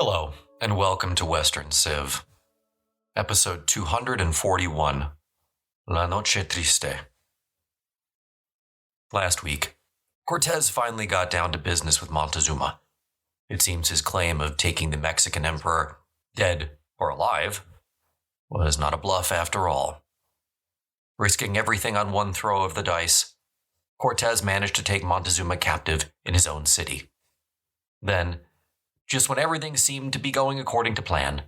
Hello, and welcome to Western Civ, episode 241, La Noche Triste. Last week, Cortés finally got down to business with Montezuma. It seems his claim of taking the Mexican emperor, dead or alive, was not a bluff after all. Risking everything on one throw of the dice, Cortés managed to take Montezuma captive in his own city. Then, just when everything seemed to be going according to plan,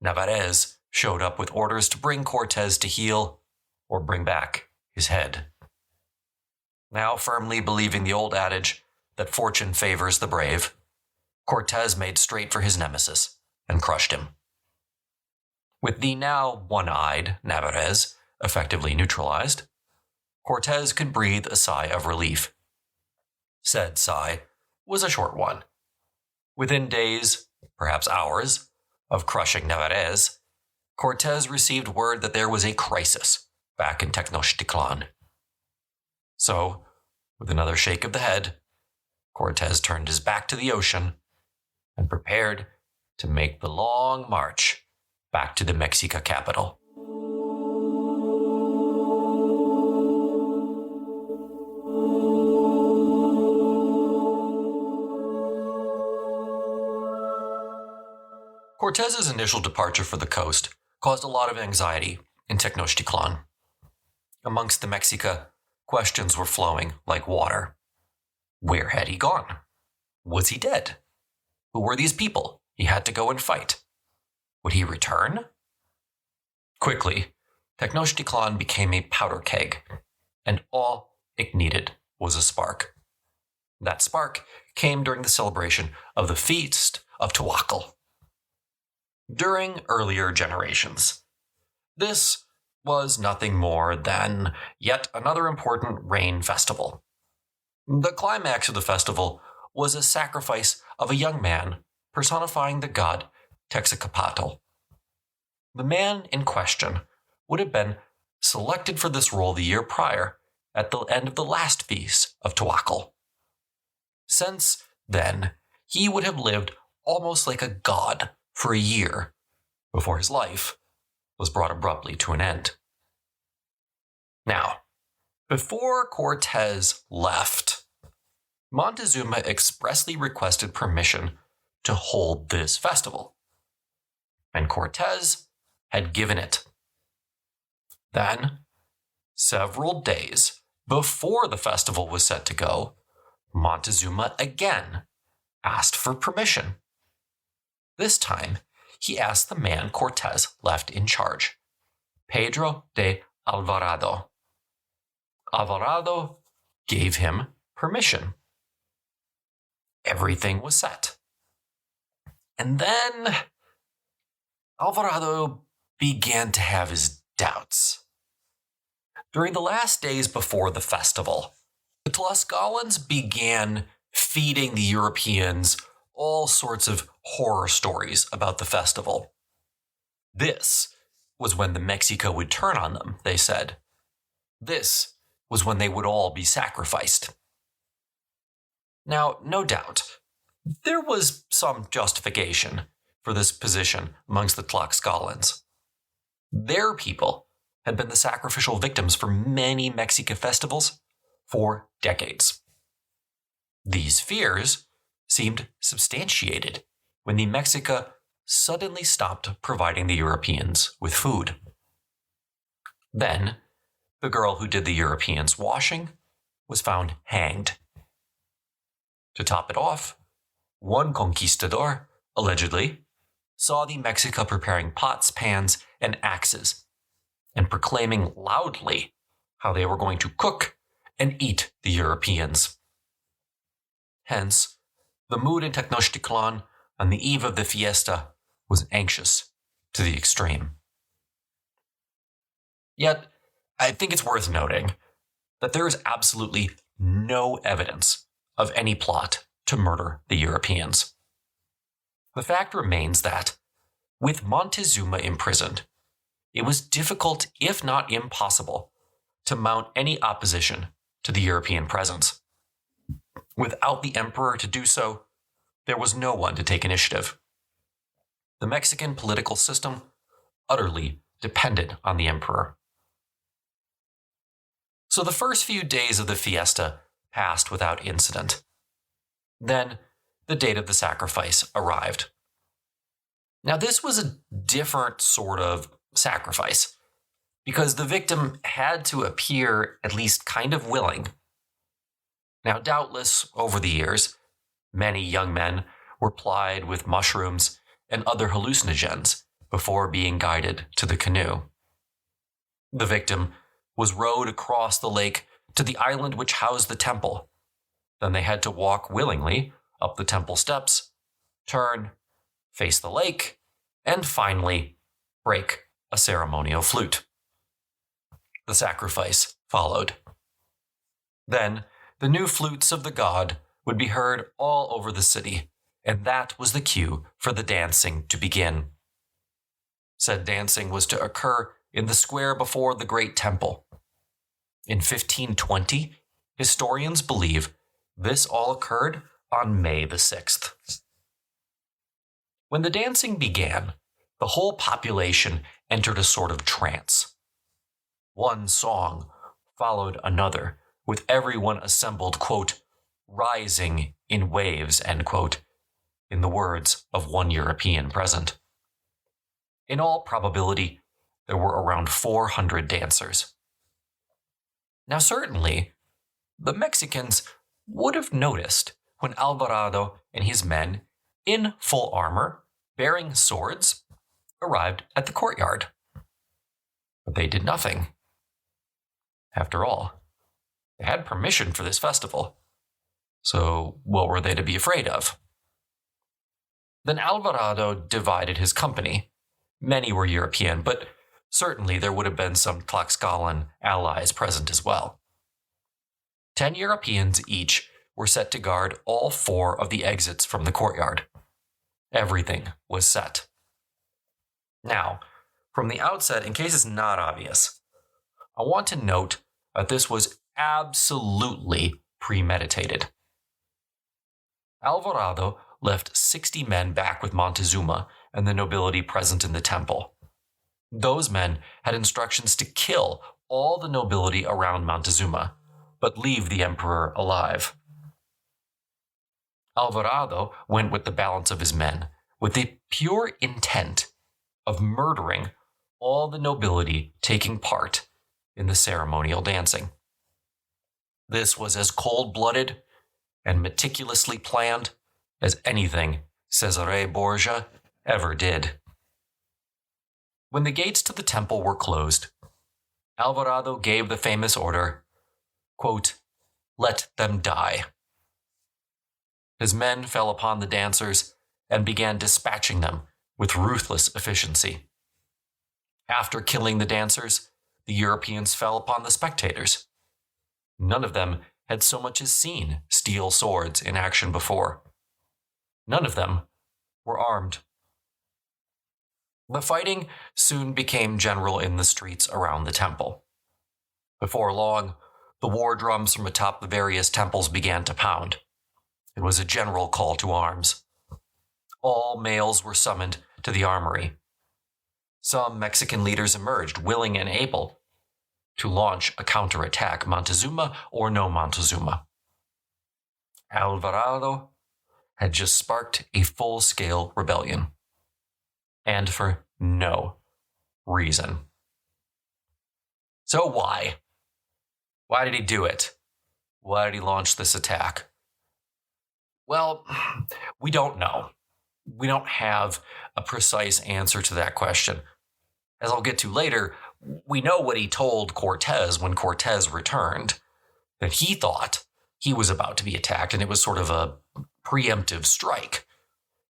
Navarrete showed up with orders to bring Cortés to heel or bring back his head. Now firmly believing the old adage that fortune favors the brave, Cortés made straight for his nemesis and crushed him. With the now one-eyed Navarrete effectively neutralized, Cortés could breathe a sigh of relief. Said sigh was a short one. Within days, perhaps hours, of crushing Navarrete, Cortés received word that there was a crisis back in Tenochtitlan. So, with another shake of the head, Cortés turned his back to the ocean and prepared to make the long march back to the Mexica capital. Cortés's initial departure for the coast caused a lot of anxiety in Tenochtitlan. Amongst the Mexica, questions were flowing like water. Where had he gone? Was he dead? Who were these people he had to go and fight? Would he return? Quickly, Tenochtitlan became a powder keg, and all it needed was a spark. That spark came during the celebration of the Feast of Tewakal. During earlier generations, this was nothing more than yet another important rain festival. The climax of the festival was a sacrifice of a young man personifying the god Texacapatl. The man in question would have been selected for this role the year prior at the end of the last feast of Tewakal. Since then, he would have lived almost like a god for a year before his life was brought abruptly to an end. Now, before Cortés left, Montezuma expressly requested permission to hold this festival, and Cortés had given it. Then, several days before the festival was set to go, Montezuma again asked for permission. This time, he asked the man Cortés left in charge, Pedro de Alvarado. Alvarado gave him permission. Everything was set. And then Alvarado began to have his doubts. During the last days before the festival, the Tlaxcalans began feeding the Europeans all sorts of horror stories about the festival. This was when the Mexica would turn on them, they said. This was when they would all be sacrificed. Now, no doubt, there was some justification for this position amongst the Tlaxcalans. Their people had been the sacrificial victims for many Mexica festivals for decades. These fears seemed substantiated when the Mexica suddenly stopped providing the Europeans with food. Then, the girl who did the Europeans' washing was found hanged. To top it off, one conquistador, allegedly, saw the Mexica preparing pots, pans, and axes, and proclaiming loudly how they were going to cook and eat the Europeans. Hence, the mood in Tenochtitlan on the eve of the fiesta was anxious to the extreme. Yet, I think it's worth noting that there is absolutely no evidence of any plot to murder the Europeans. The fact remains that, with Montezuma imprisoned, it was difficult, if not impossible, to mount any opposition to the European presence. Without the emperor to do so, there was no one to take initiative. the Mexican political system utterly depended on the emperor. So the first few days of the fiesta passed without incident. Then the date of the sacrifice arrived. Now, this was a different sort of sacrifice, because the victim had to appear at least kind of willing. Now, doubtless, over the years, many young men were plied with mushrooms and other hallucinogens before being guided to the canoe. The victim was rowed across the lake to the island which housed the temple. Then they had to walk willingly up the temple steps, turn, face the lake, and finally break a ceremonial flute. The sacrifice followed. Then the new flutes of the god would be heard all over the city, and that was the cue for the dancing to begin. Said dancing was to occur in the square before the great temple. In 1520, historians believe this all occurred on May the 6th. When the dancing began, the whole population entered a sort of trance. One song followed another, with everyone assembled, quote, rising in waves, end quote, in the words of one European present. In all probability, there were around 400 dancers. Now, certainly, the Mexicans would have noticed when Alvarado and his men, in full armor, bearing swords, arrived at the courtyard. But they did nothing. After all, they had permission for this festival, so what were they to be afraid of? Then Alvarado divided his company. Many were European, but certainly there would have been some Tlaxcalan allies present as well. 10 Europeans each were set to guard all 4 of the exits from the courtyard. Everything was set. Now, from the outset, in case it's not obvious, I want to note that this was absolutely premeditated. Alvarado left 60 men back with Montezuma and the nobility present in the temple. Those men had instructions to kill all the nobility around Montezuma, but leave the emperor alive. Alvarado went with the balance of his men, with the pure intent of murdering all the nobility taking part in the ceremonial dancing. This was as cold-blooded and meticulously planned as anything Cesare Borgia ever did. When the gates to the temple were closed, Alvarado gave the famous order, quote, "Let them die." His men fell upon the dancers and began dispatching them with ruthless efficiency. After killing the dancers, the Europeans fell upon the spectators. None of them had so much as seen steel swords in action before. None of them were armed. The fighting soon became general in the streets around the temple. Before long, the war drums from atop the various temples began to pound. It was a general call to arms. All males were summoned to the armory. Some Mexican leaders emerged, willing and able to launch a counterattack, Montezuma or no Montezuma. Alvarado had just sparked a full-scale rebellion, and for no reason. So why? Why did he do it? Why did he launch this attack? Well, we don't know. We don't have a precise answer to that question. As I'll get to later, we know what he told Cortés when Cortés returned, that he thought he was about to be attacked, and it was sort of a preemptive strike.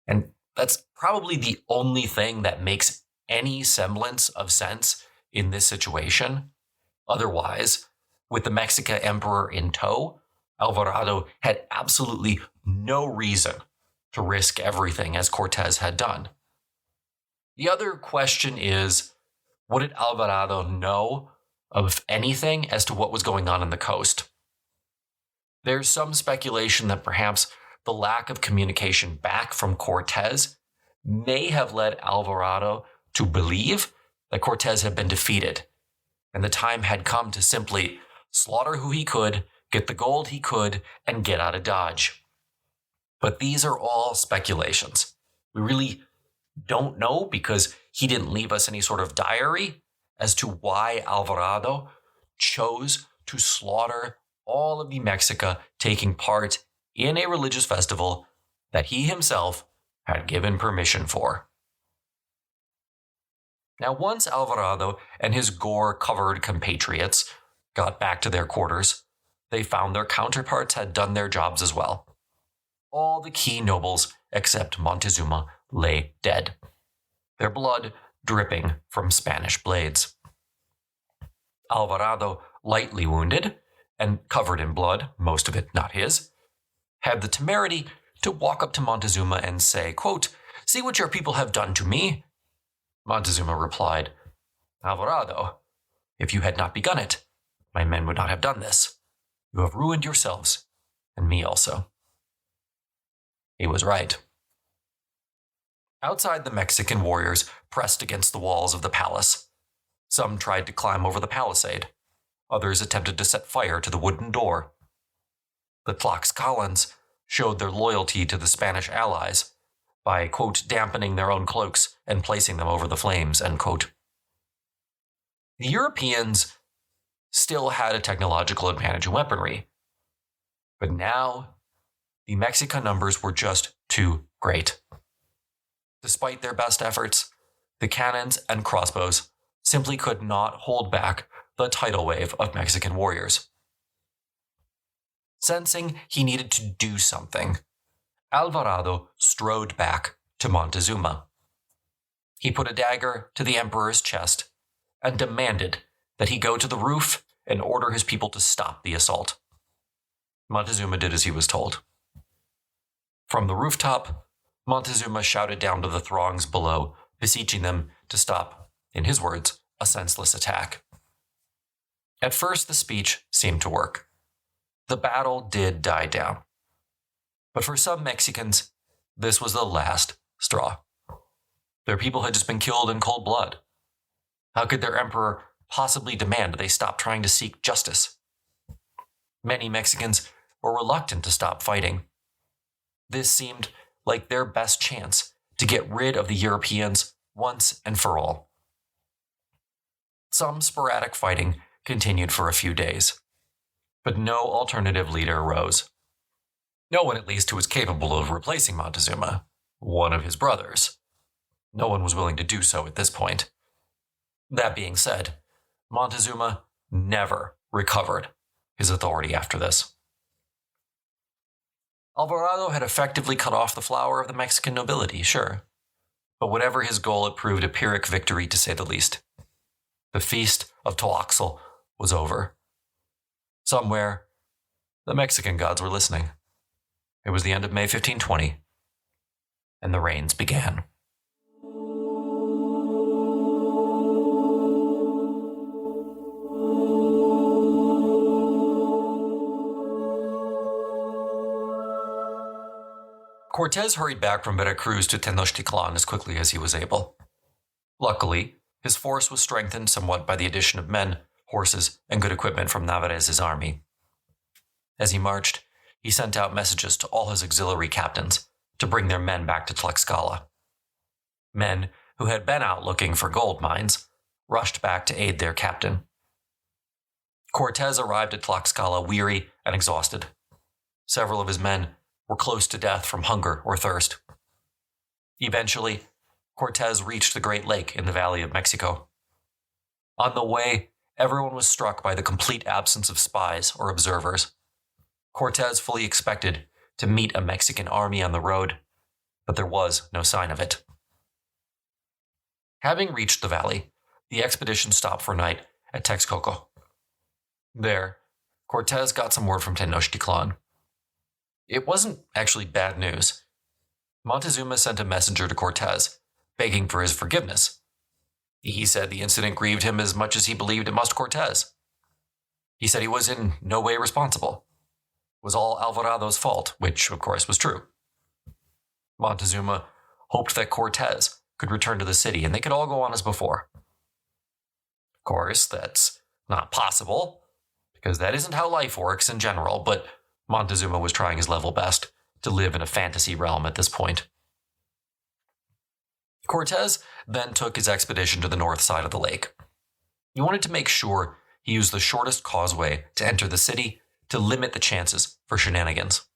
And that's probably the only thing that makes any semblance of sense in this situation. Otherwise, with the Mexican emperor in tow, Alvarado had absolutely no reason to risk everything as Cortés had done. The other question is, what did Alvarado know of anything as to what was going on the coast? There's some speculation that perhaps the lack of communication back from Cortés may have led Alvarado to believe that Cortés had been defeated, and the time had come to simply slaughter who he could, get the gold he could, and get out of Dodge. But these are all speculations. We really don't know because he didn't leave us any sort of diary as to why Alvarado chose to slaughter all of the Mexica taking part in a religious festival that he himself had given permission for. Now, once Alvarado and his gore-covered compatriots got back to their quarters, they found their counterparts had done their jobs as well. All the key nobles except Montezuma lay dead, their blood dripping from Spanish blades. Alvarado, lightly wounded and covered in blood, most of it not his, had the temerity to walk up to Montezuma and say, quote, "See what your people have done to me." Montezuma replied, "Alvarado, if you had not begun it, my men would not have done this. You have ruined yourselves, and me also." He was right. Outside, the Mexican warriors pressed against the walls of the palace. Some tried to climb over the palisade. Others attempted to set fire to the wooden door. The Tlaxcalans showed their loyalty to the Spanish allies by, quote, dampening their own cloaks and placing them over the flames, end quote. The Europeans still had a technological advantage in weaponry, but now the Mexican numbers were just too great. Despite their best efforts, the cannons and crossbows simply could not hold back the tidal wave of Mexican warriors. Sensing he needed to do something, Alvarado strode back to Montezuma. He put a dagger to the emperor's chest and demanded that he go to the roof and order his people to stop the assault. Montezuma did as he was told. From the rooftop, Montezuma shouted down to the throngs below, beseeching them to stop, in his words, a senseless attack. At first, the speech seemed to work. The battle did die down. But for some Mexicans, this was the last straw. Their people had just been killed in cold blood. How could their emperor possibly demand they stop trying to seek justice? Many Mexicans were reluctant to stop fighting. This seemed like their best chance to get rid of the Europeans once and for all. Some sporadic fighting continued for a few days, but no alternative leader arose. No one, at least, who was capable of replacing Montezuma, one of his brothers. No one was willing to do so at this point. That being said, Montezuma never recovered his authority after this. Alvarado had effectively cut off the flower of the Mexican nobility, sure, but whatever his goal, it proved a Pyrrhic victory to say the least. The feast of Tlaxcala was over. Somewhere, the Mexican gods were listening. It was the end of May 1520, and the rains began. Cortés hurried back from Veracruz to Tenochtitlan as quickly as he was able. Luckily, his force was strengthened somewhat by the addition of men, horses, and good equipment from Narvaez's army. As he marched, he sent out messages to all his auxiliary captains to bring their men back to Tlaxcala. Men who had been out looking for gold mines rushed back to aid their captain. Cortés arrived at Tlaxcala weary and exhausted. Several of his men were close to death from hunger or thirst. Eventually, Cortés reached the Great Lake in the Valley of Mexico. On the way, everyone was struck by the complete absence of spies or observers. Cortés fully expected to meet a Mexican army on the road, but there was no sign of it. Having reached the valley, the expedition stopped for night at Texcoco. There, Cortés got some word from Tenochtitlan. It wasn't actually bad news. Montezuma sent a messenger to Cortés, begging for his forgiveness. He said the incident grieved him as much as he believed it must Cortés. He said he was in no way responsible. It was all Alvarado's fault, which, of course, was true. Montezuma hoped that Cortés could return to the city and they could all go on as before. Of course, that's not possible, because that isn't how life works in general, but Montezuma was trying his level best to live in a fantasy realm at this point. Cortés then took his expedition to the north side of the lake. He wanted to make sure he used the shortest causeway to enter the city to limit the chances for shenanigans.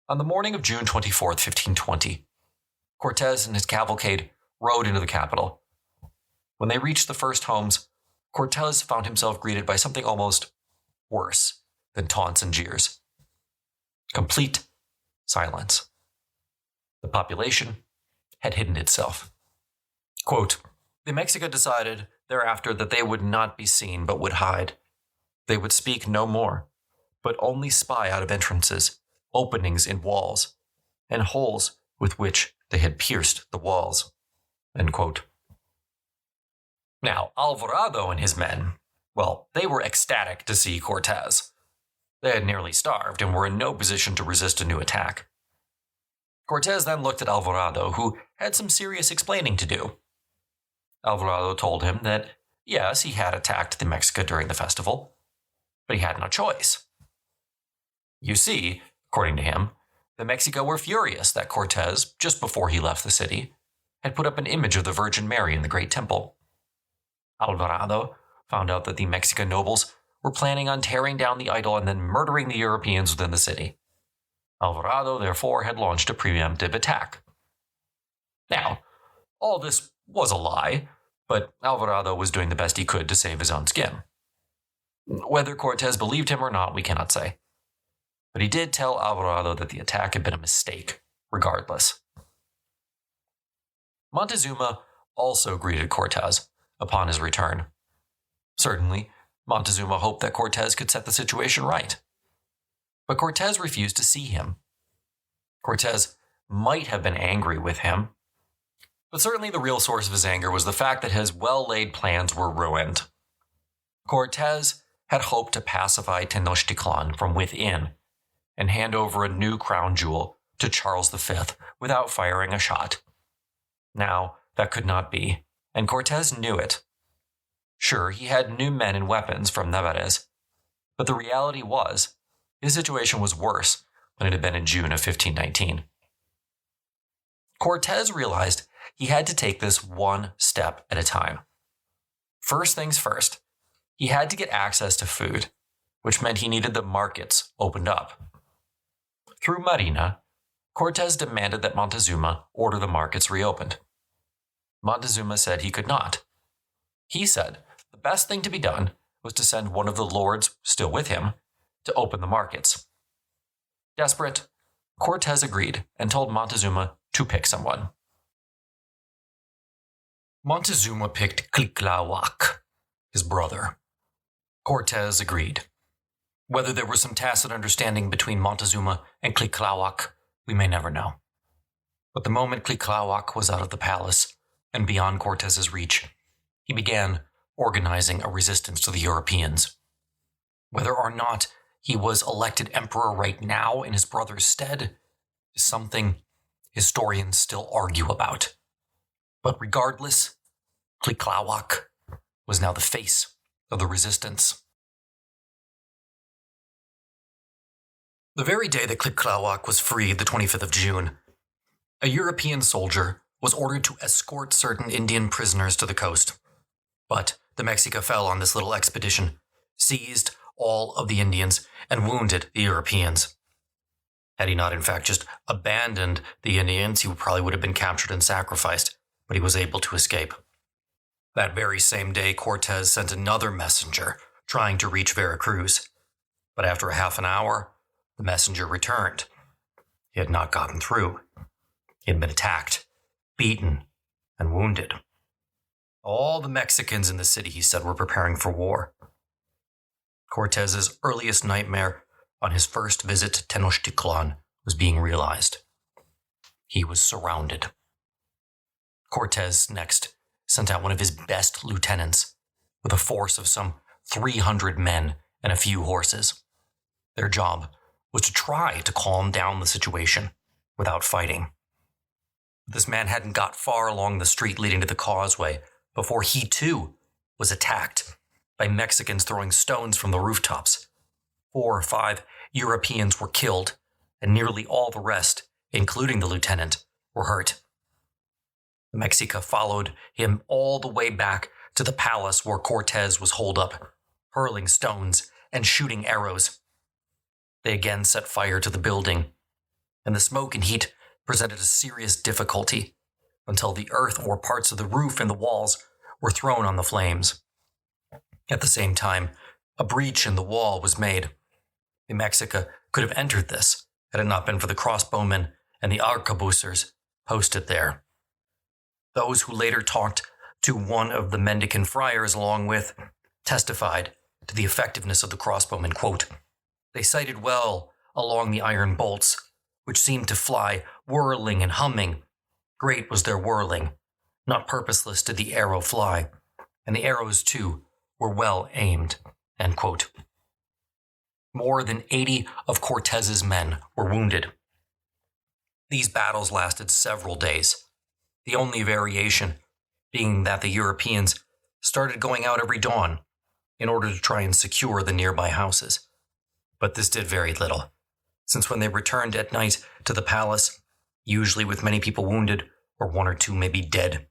On the morning of June 24th, 1520, Cortés and his cavalcade rode into the capital. When they reached the first homes, Cortés found himself greeted by something almost worse than taunts and jeers. Complete silence. The population had hidden itself. Quote, "The Mexica decided thereafter that they would not be seen but would hide. They would speak no more, but only spy out of entrances, openings in walls, and holes with which they had pierced the walls." End quote. Now, Alvarado and his men, well, they were ecstatic to see Cortés. They had nearly starved and were in no position to resist a new attack. Cortés then looked at Alvarado, who had some serious explaining to do. Alvarado told him that, yes, he had attacked the Mexica during the festival, but he had no choice. You see, according to him, the Mexica were furious that Cortés, just before he left the city, had put up an image of the Virgin Mary in the Great Temple. Alvarado found out that the Mexican nobles were planning on tearing down the idol and then murdering the Europeans within the city. Alvarado, therefore, had launched a preemptive attack. Now, all this was a lie, but Alvarado was doing the best he could to save his own skin. Whether Cortés believed him or not, we cannot say. But he did tell Alvarado that the attack had been a mistake, regardless. Montezuma also greeted Cortés upon his return. Certainly, Montezuma hoped that Cortés could set the situation right. But Cortés refused to see him. Cortés might have been angry with him, but certainly the real source of his anger was the fact that his well-laid plans were ruined. Cortés had hoped to pacify Tenochtitlan from within and hand over a new crown jewel to Charles V without firing a shot. Now, that could not be, and Cortés knew it. Sure, he had new men and weapons from Navarrete, but the reality was, his situation was worse than it had been in June of 1519. Cortés realized he had to take this one step at a time. First things first, he had to get access to food, which meant he needed the markets opened up. Through Marina, Cortés demanded that Montezuma order the markets reopened. Montezuma said he could not. He said the best thing to be done was to send one of the lords, still with him, to open the markets. Desperate, Cortés agreed and told Montezuma to pick someone. Montezuma picked Tlahuac, his brother. Cortés agreed. Whether there was some tacit understanding between Montezuma and Tlahuac, we may never know. But the moment Tlahuac was out of the palace and beyond Cortés's reach, he began organizing a resistance to the Europeans. Whether or not he was elected emperor right now in his brother's stead is something historians still argue about. But regardless, Tlahuac was now the face of the resistance. The very day that Tlahuac was freed, the 25th of June, a European soldier was ordered to escort certain Indian prisoners to the coast. But the Mexica fell on this little expedition, seized all of the Indians, and wounded the Europeans. Had he not in fact just abandoned the Indians, he probably would have been captured and sacrificed, but he was able to escape. That very same day, Cortés sent another messenger trying to reach Veracruz, but after a half an hour, the messenger returned. He had not gotten through. He had been attacked, beaten, and wounded. All the Mexicans in the city, he said, were preparing for war. Cortés's earliest nightmare on his first visit to Tenochtitlan was being realized. He was surrounded. Cortés next sent out one of his best lieutenants with a force of some 300 men and a few horses. Their job was to try to calm down the situation without fighting. This man hadn't got far along the street leading to the causeway before he too was attacked by Mexicans throwing stones from the rooftops. 4 or 5 Europeans were killed, and nearly all the rest, including the lieutenant, were hurt. Mexica followed him all the way back to the palace where Cortés was holed up, hurling stones and shooting arrows. They again set fire to the building, and the smoke and heat presented a serious difficulty until the earth or parts of the roof and the walls were thrown on the flames. At the same time, a breach in the wall was made. The Mexica could have entered this had it not been for the crossbowmen and the arquebusiers posted there. Those who later talked to one of the mendicant friars along with testified to the effectiveness of the crossbowmen. Quote, "They sighted well along the iron bolts, which seemed to fly, whirling and humming. Great was their whirling. Not purposeless did the arrow fly, and the arrows, too, were well aimed." End quote. More than 80 of Cortés's men were wounded. These battles lasted several days, the only variation being that the Europeans started going out every dawn in order to try and secure the nearby houses. But this did very little, since when they returned at night to the palace, usually with many people wounded or 1 or 2 maybe dead,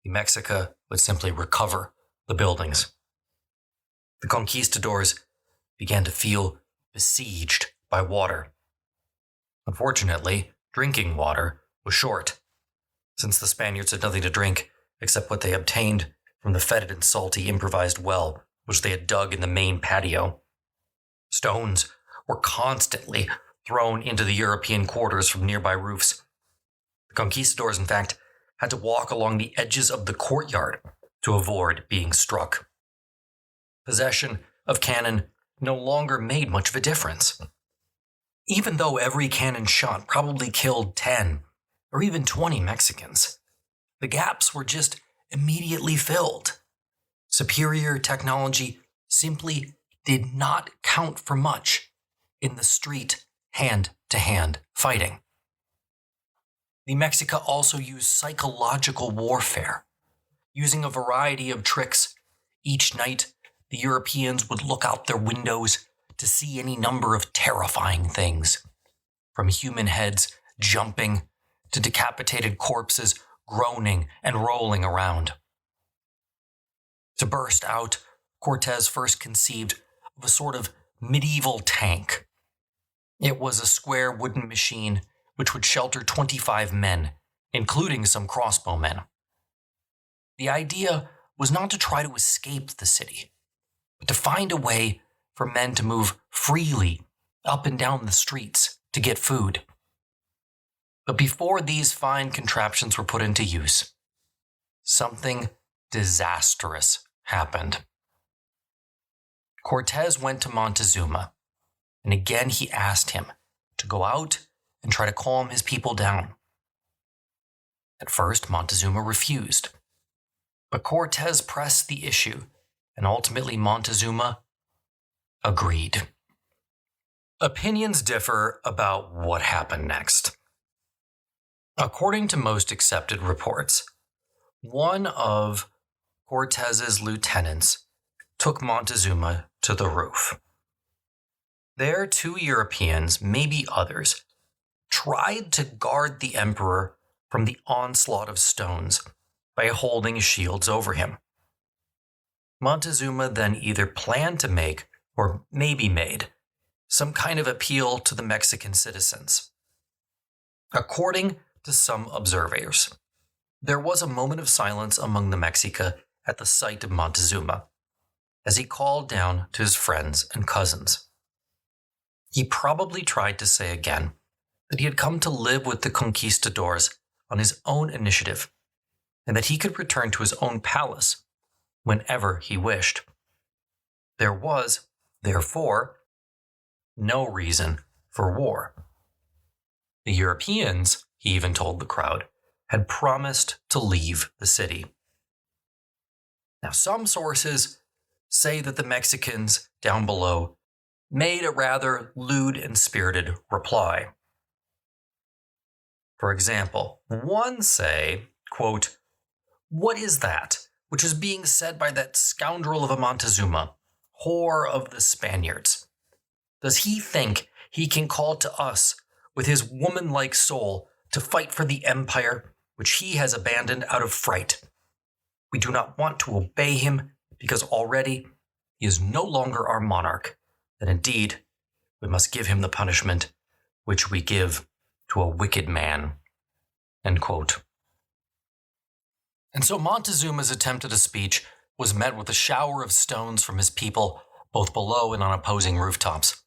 the Mexica would simply recover the buildings. The conquistadors began to feel besieged by water. Unfortunately, drinking water was short, since the Spaniards had nothing to drink except what they obtained from the fetid and salty improvised well which they had dug in the main patio. Stones were constantly thrown into the European quarters from nearby roofs. The conquistadors, in fact, had to walk along the edges of the courtyard to avoid being struck. Possession of cannon no longer made much of a difference. Even though every cannon shot probably killed 10 or even 20 Mexicans, the gaps were just immediately filled. Superior technology simply did not count for much in the street hand-to-hand fighting. The Mexica also used psychological warfare, using a variety of tricks. Each night, the Europeans would look out their windows to see any number of terrifying things, from human heads jumping to decapitated corpses groaning and rolling around. To burst out, Cortés first conceived of a sort of medieval tank. It was a square wooden machine which would shelter 25 men, including some crossbowmen. The idea was not to try to escape the city, but to find a way for men to move freely up and down the streets to get food. But before these fine contraptions were put into use, something disastrous happened. Cortés went to Montezuma, and again he asked him to go out and try to calm his people down. At first, Montezuma refused, but Cortés pressed the issue, and ultimately Montezuma agreed. Opinions differ about what happened next. According to most accepted reports, one of Cortés's lieutenants took Montezuma to the roof. There, 2 Europeans, maybe others, tried to guard the emperor from the onslaught of stones by holding shields over him. Montezuma then either planned to make, or maybe made, some kind of appeal to the Mexican citizens. According to some observers, there was a moment of silence among the Mexica at the sight of Montezuma, as he called down to his friends and cousins. He probably tried to say again that he had come to live with the conquistadors on his own initiative, and that he could return to his own palace whenever he wished. There was, therefore, no reason for war. The Europeans, he even told the crowd, had promised to leave the city. Now, some sources say that the Mexicans down below made a rather lewd and spirited reply. For example, one say, quote, "What is that which is being said by that scoundrel of a Montezuma, whore of the Spaniards? Does he think he can call to us with his woman-like soul to fight for the empire which he has abandoned out of fright? We do not want to obey him because already he is no longer our monarch, and indeed we must give him the punishment which we give to a wicked man." End quote. And so Montezuma's attempt at a speech was met with a shower of stones from his people, both below and on opposing rooftops.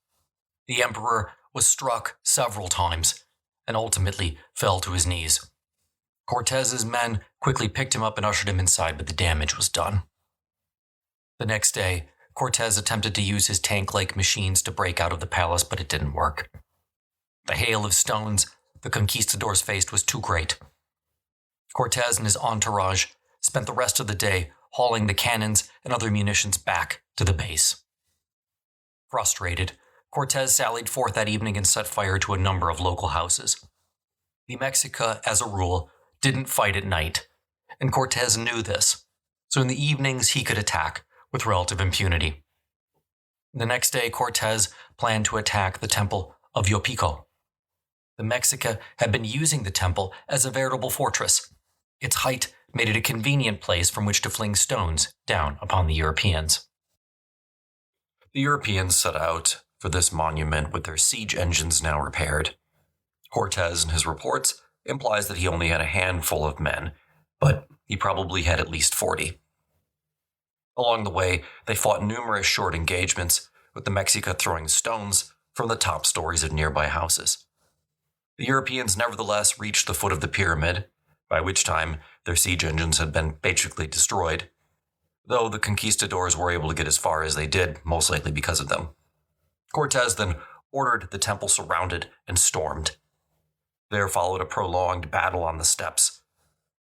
The emperor was struck several times and ultimately fell to his knees. Cortés's men quickly picked him up and ushered him inside, but the damage was done. The next day, Cortés attempted to use his tank-like machines to break out of the palace, but it didn't work. The hail of stones the conquistadors faced was too great. Cortés and his entourage spent the rest of the day hauling the cannons and other munitions back to the base. Frustrated, Cortés sallied forth that evening and set fire to a number of local houses. The Mexica, as a rule, didn't fight at night, and Cortés knew this, so in the evenings he could attack with relative impunity. The next day, Cortés planned to attack the temple of Yopico. The Mexica had been using the temple as a veritable fortress. Its height made it a convenient place from which to fling stones down upon the Europeans. The Europeans set out for this monument with their siege engines now repaired. Cortés, in his reports, implies that he only had a handful of men, but he probably had at least 40. Along the way, they fought numerous short engagements, with the Mexica throwing stones from the top stories of nearby houses. The Europeans nevertheless reached the foot of the pyramid, by which time their siege engines had been basically destroyed, though the conquistadors were able to get as far as they did, most likely because of them. Cortés then ordered the temple surrounded and stormed. There followed a prolonged battle on the steps.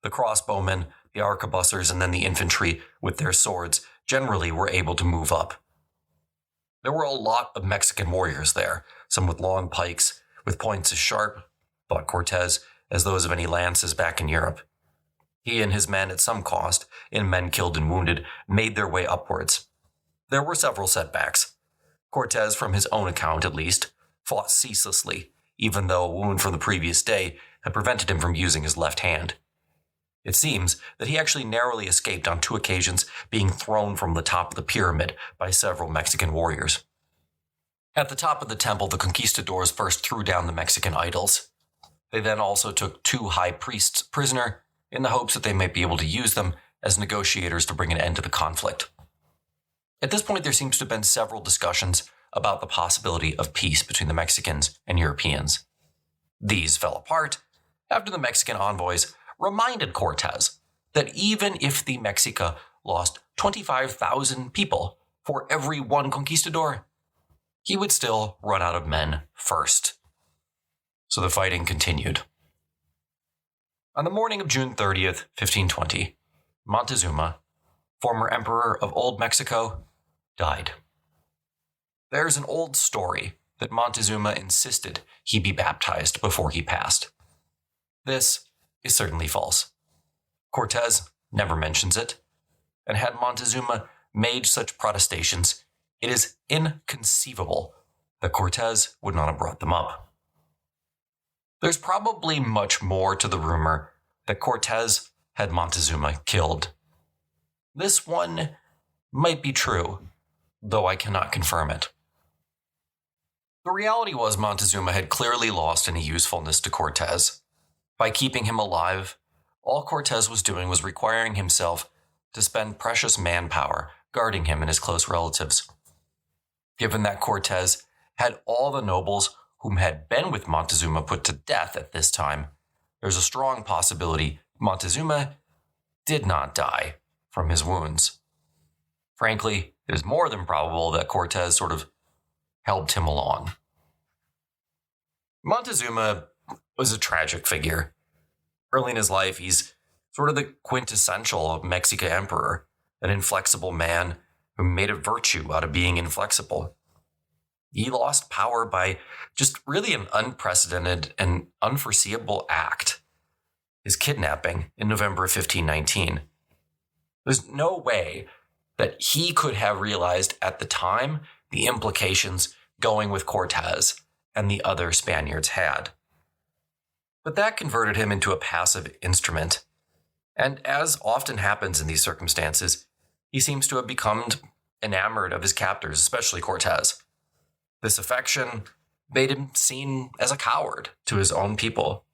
The crossbowmen, the arquebusiers, and then the infantry with their swords generally were able to move up. There were a lot of Mexican warriors there, some with long pikes, with points as sharp, thought Cortés, as those of any lances back in Europe. He and his men, at some cost, in men killed and wounded, made their way upwards. There were several setbacks. Cortés, from his own account at least, fought ceaselessly, even though a wound from the previous day had prevented him from using his left hand. It seems that he actually narrowly escaped on 2 occasions being thrown from the top of the pyramid by several Mexican warriors. At the top of the temple, the conquistadors first threw down the Mexican idols. They then also took 2 high priests prisoner in the hopes that they might be able to use them as negotiators to bring an end to the conflict. At this point, there seems to have been several discussions about the possibility of peace between the Mexicans and Europeans. These fell apart after the Mexican envoys reminded Cortés that even if the Mexica lost 25,000 people for every 1 conquistador, he would still run out of men first. So the fighting continued. On the morning of June 30th, 1520, Montezuma, former emperor of Old Mexico, died. There's an old story that Montezuma insisted he be baptized before he passed. This is certainly false. Cortés never mentions it, and had Montezuma made such protestations, it is inconceivable that Cortés would not have brought them up. There's probably much more to the rumor that Cortés had Montezuma killed. This one might be true, though I cannot confirm it. The reality was Montezuma had clearly lost any usefulness to Cortés. By keeping him alive, all Cortés was doing was requiring himself to spend precious manpower guarding him and his close relatives. Given that Cortés had all the nobles whom had been with Montezuma put to death at this time, there's a strong possibility Montezuma did not die from his wounds. Frankly, it is more than probable that Cortés sort of helped him along. Montezuma was a tragic figure. Early in his life, he's sort of the quintessential Mexica emperor, an inflexible man who made a virtue out of being inflexible. He lost power by just really an unprecedented and unforeseeable act, his kidnapping in November of 1519. There's no way that he could have realized at the time the implications going with Cortés and the other Spaniards had. But that converted him into a passive instrument. And as often happens in these circumstances, he seems to have become enamored of his captors, especially Cortés. This affection made him seen as a coward to his own people.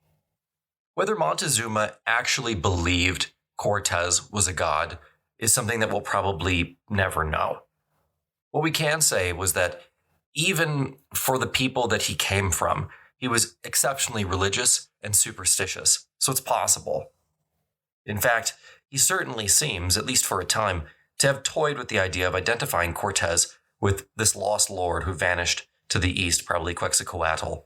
Whether Montezuma actually believed Cortés was a god is something that we'll probably never know. What we can say was that even for the people that he came from, he was exceptionally religious and superstitious, so it's possible. In fact, he certainly seems, at least for a time, to have toyed with the idea of identifying Cortés with this lost lord who vanished to the east, probably Quetzalcoatl.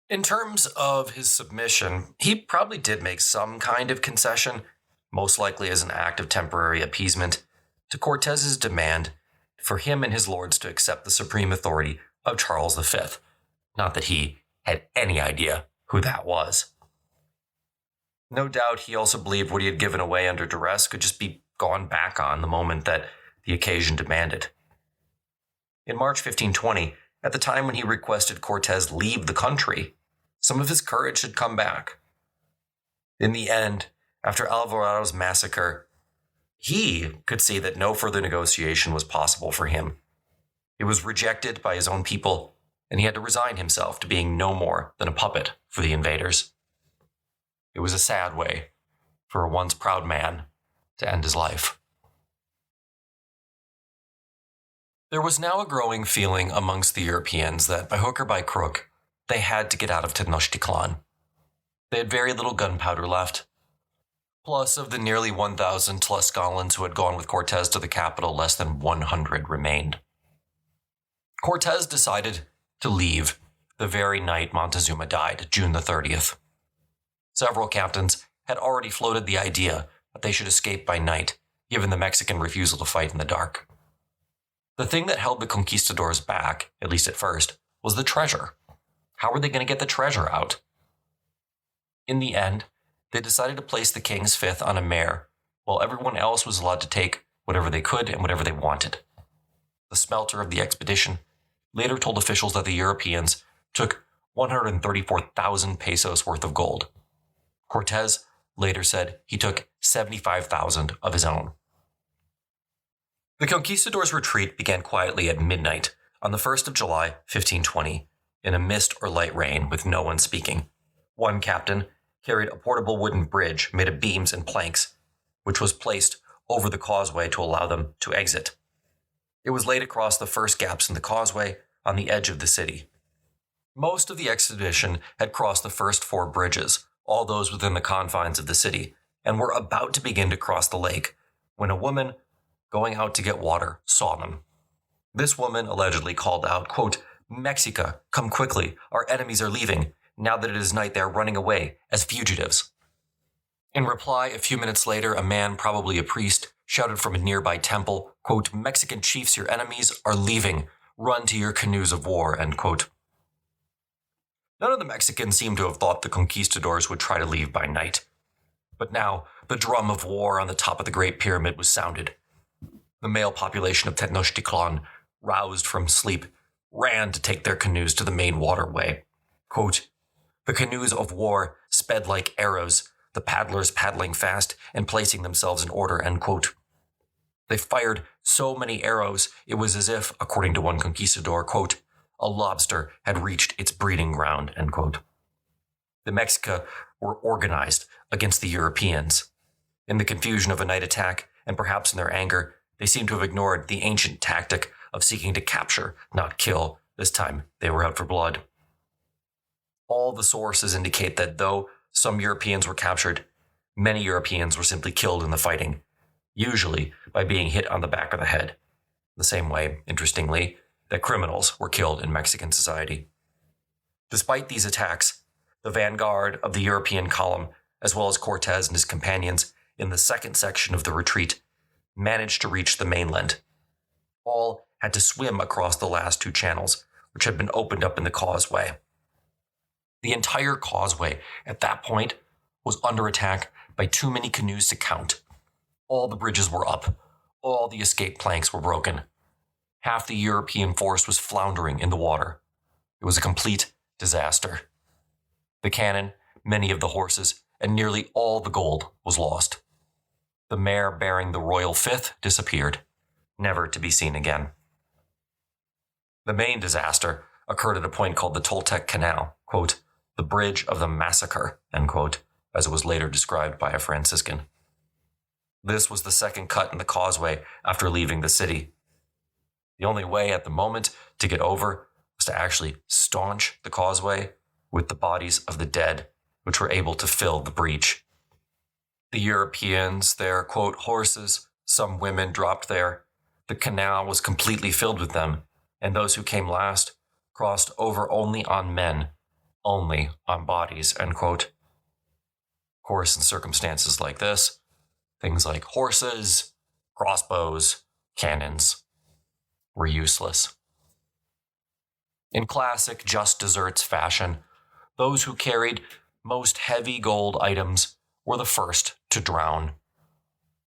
In terms of his submission, he probably did make some kind of concession, most likely as an act of temporary appeasement, to Cortés's demand for him and his lords to accept the supreme authority of Charles V. Not that he had any idea who that was. No doubt he also believed what he had given away under duress could just be gone back on the moment that the occasion demanded. In March 1520, at the time when he requested Cortés leave the country, some of his courage had come back. In the end, after Alvarado's massacre, he could see that no further negotiation was possible for him. He was rejected by his own people, and he had to resign himself to being no more than a puppet for the invaders. It was a sad way for a once proud man to end his life. There was now a growing feeling amongst the Europeans that by hook or by crook, they had to get out of Tenochtitlan. They had very little gunpowder left. Plus, of the nearly 1,000 Tlascalans who had gone with Cortés to the capital, less than 100 remained. Cortés decided to leave the very night Montezuma died, June the 30th. Several captains had already floated the idea that they should escape by night, given the Mexican refusal to fight in the dark. The thing that held the conquistadors back, at least at first, was the treasure. How were they going to get the treasure out? In the end, they decided to place the king's fifth on a mare, while everyone else was allowed to take whatever they could and whatever they wanted. The smelter of the expedition later told officials that the Europeans took 134,000 pesos worth of gold. Cortés later said he took 75,000 of his own. The conquistadors' retreat began quietly at midnight on the 1st of July, 1520, in a mist or light rain with no one speaking. One captain carried a portable wooden bridge made of beams and planks, which was placed over the causeway to allow them to exit. It was laid across the first gaps in the causeway on the edge of the city. Most of the expedition had crossed the first 4 bridges, all those within the confines of the city, and were about to begin to cross the lake, when a woman going out to get water saw them. This woman allegedly called out, quote, "Mexica, come quickly, our enemies are leaving. Now that it is night, they are running away as fugitives." In reply, a few minutes later, a man, probably a priest, shouted from a nearby temple, quote, "Mexican chiefs, your enemies are leaving. Run to your canoes of war," end quote. None of the Mexicans seemed to have thought the conquistadors would try to leave by night. But now, the drum of war on the top of the Great Pyramid was sounded. The male population of Tenochtitlan, roused from sleep, ran to take their canoes to the main waterway. Quote, "The canoes of war sped like arrows, the paddlers paddling fast and placing themselves in order," end quote. They fired so many arrows, it was as if, according to one conquistador, quote, "a lobster had reached its breeding ground," end quote. The Mexica were organized against the Europeans. In the confusion of a night attack, and perhaps in their anger, they seem to have ignored the ancient tactic of seeking to capture, not kill. This time, they were out for blood. All the sources indicate that though some Europeans were captured, many Europeans were simply killed in the fighting, usually by being hit on the back of the head. The same way, interestingly, that criminals were killed in Mexican society. Despite these attacks, the vanguard of the European column, as well as Cortés and his companions in the second section of the retreat, managed to reach the mainland. All had to swim across the last 2 channels, which had been opened up in the causeway. The entire causeway at that point was under attack by too many canoes to count. All the bridges were up. All the escape planks were broken. Half the European force was floundering in the water. It was a complete disaster. The cannon, many of the horses, and nearly all the gold was lost. The mare bearing the royal fifth disappeared, never to be seen again. The main disaster occurred at a point called the Toltec Canal, quote, the bridge of the massacre, end quote, as it was later described by a Franciscan. This was the second cut in the causeway after leaving the city. The only way at the moment to get over was to actually staunch the causeway with the bodies of the dead, which were able to fill the breach. The Europeans, their, quote, horses, some women dropped there. The canal was completely filled with them, and those who came last crossed over only on men, only on bodies, end quote. Of course, in circumstances like this, things like horses, crossbows, cannons were useless. In classic just desserts fashion, those who carried most heavy gold items were the first to drown.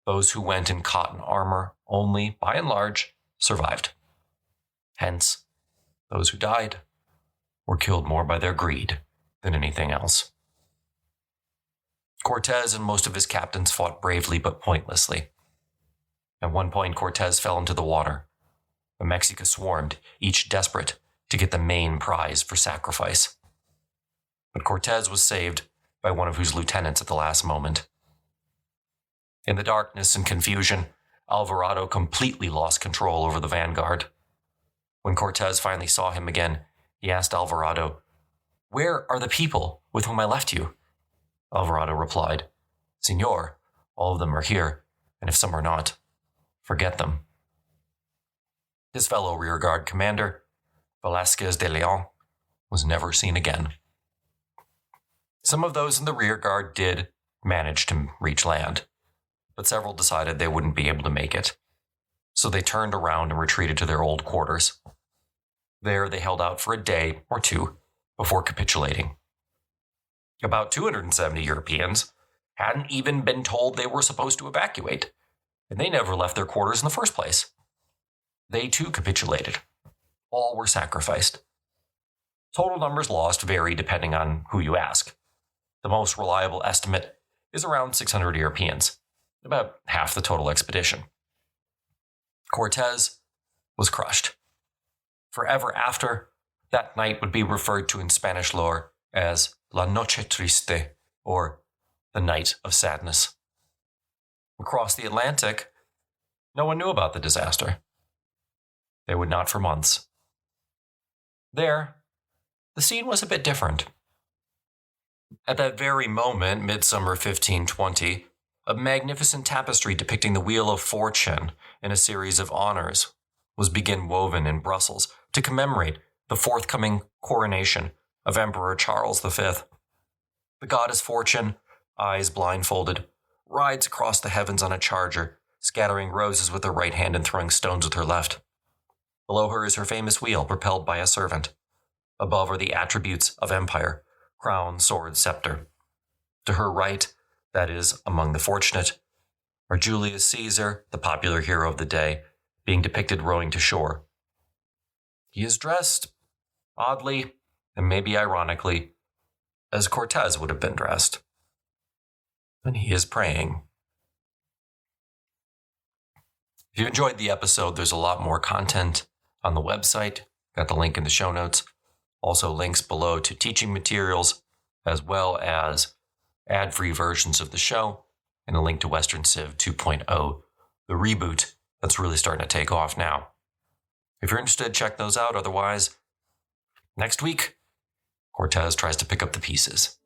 Those who went in cotton armor only, by and large, survived. Hence, those who died were killed more by their greed than anything else. Cortés and most of his captains fought bravely but pointlessly. At one point, Cortés fell into the water. The Mexica swarmed, each desperate to get the main prize for sacrifice. But Cortés was saved by one of his lieutenants at the last moment. In the darkness and confusion, Alvarado completely lost control over the vanguard. When Cortés finally saw him again, he asked Alvarado, "Where are the people with whom I left you?" Alvarado replied, "Señor, all of them are here, and if some are not, forget them." His fellow rearguard commander, Velasquez de Leon, was never seen again. Some of those in the rearguard did manage to reach land, but several decided they wouldn't be able to make it. So they turned around and retreated to their old quarters. There they held out for a day or two before capitulating. About 270 Europeans hadn't even been told they were supposed to evacuate, and they never left their quarters in the first place. They too capitulated. All were sacrificed. Total numbers lost vary depending on who you ask. The most reliable estimate is around 600 Europeans, about half the total expedition. Cortés was crushed. Forever after, that night would be referred to in Spanish lore as La Noche Triste, or the Night of Sadness. Across the Atlantic, no one knew about the disaster. They would not for months. There, the scene was a bit different. At that very moment, midsummer 1520, a magnificent tapestry depicting the Wheel of Fortune in a series of honors was begun woven in Brussels to commemorate the forthcoming coronation of Emperor Charles V. The goddess Fortune, eyes blindfolded, rides across the heavens on a charger, scattering roses with her right hand and throwing stones with her left. Below her is her famous wheel, propelled by a servant. Above are the attributes of empire: crown, sword, scepter. To her right, that is, among the fortunate, are Julius Caesar, the popular hero of the day, being depicted rowing to shore. He is dressed, oddly, and maybe ironically, as Cortés would have been dressed. And he is praying. If you enjoyed the episode, there's a lot more content on the website. Got the link in the show notes. Also links below to teaching materials, as well as ad-free versions of the show, and a link to Western Civ 2.0, the reboot that's really starting to take off now. If you're interested, check those out. Otherwise, next week, Cortés tries to pick up the pieces.